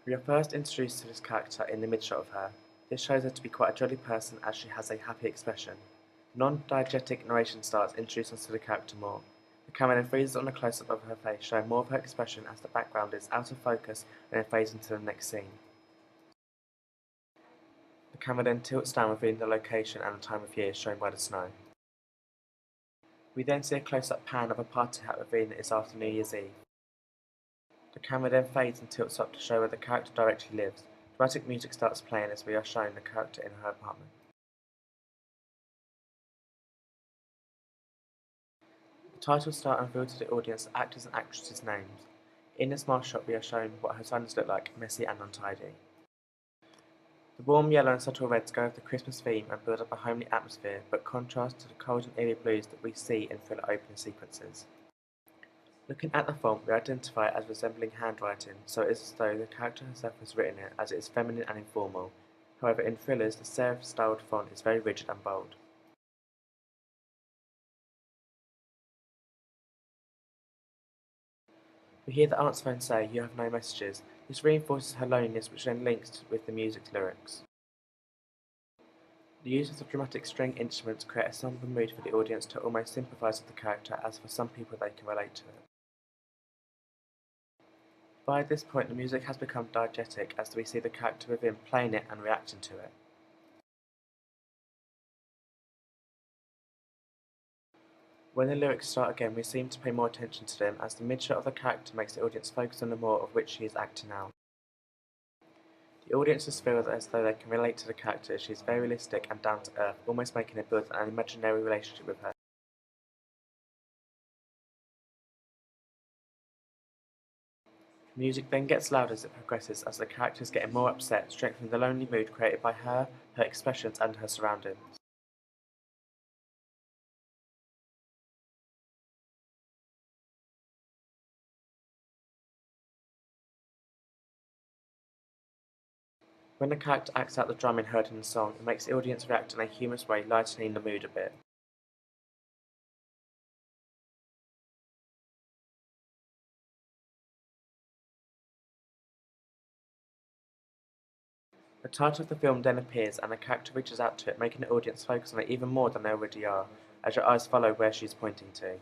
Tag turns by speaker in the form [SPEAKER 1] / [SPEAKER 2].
[SPEAKER 1] We are first introduced to this character in the mid-shot of her. This shows her to be quite a jolly person as she has a happy expression. Non-diegetic narration starts introduce us to the character more. The camera then freezes on a close-up of her face, showing more of her expression as the background is out of focus and then fades into the next scene. The camera then tilts down, revealing the location and the time of year shown by the snow. We then see a close-up pan of a party hat revealing it is after New Year's Eve. The camera then fades and tilts up to show where the character directly lives. Dramatic music starts playing as we are shown the character in her apartment. The titles start and reveal to the audience the actors and actresses' names. In this small shot we are shown what her surroundings look like, messy and untidy. The warm yellow and subtle reds go with the Christmas theme and build up a homely atmosphere, but contrast to the cold and eerie blues that we see in thriller opening sequences. Looking at the font, we identify it as resembling handwriting, so it is as though the character herself has written it, as it is feminine and informal. However, in thrillers, the serif-styled font is very rigid and bold. We hear the answer phone say, "You have no messages." This reinforces her loneliness, which then links with the music's lyrics. The use of the dramatic string instruments create a somber mood for the audience to almost sympathise with the character, as for some people they can relate to it. By this point the music has become diegetic as we see the character within playing it and reacting to it. When the lyrics start again we seem to pay more attention to them as the mid-shot of the character makes the audience focus on the more of which she is acting out. The audiences feel as though they can relate to the character as she is very realistic and down to earth, almost making it build an imaginary relationship with her. Music then gets louder as it progresses as the character is getting more upset, strengthening the lonely mood created by her expressions and her surroundings. When the character acts out the drumming heard in the song, it makes the audience react in a humorous way, lightening the mood a bit. The title of the film then appears and the character reaches out to it, making the audience focus on it even more than they already are, as your eyes follow where she is pointing to.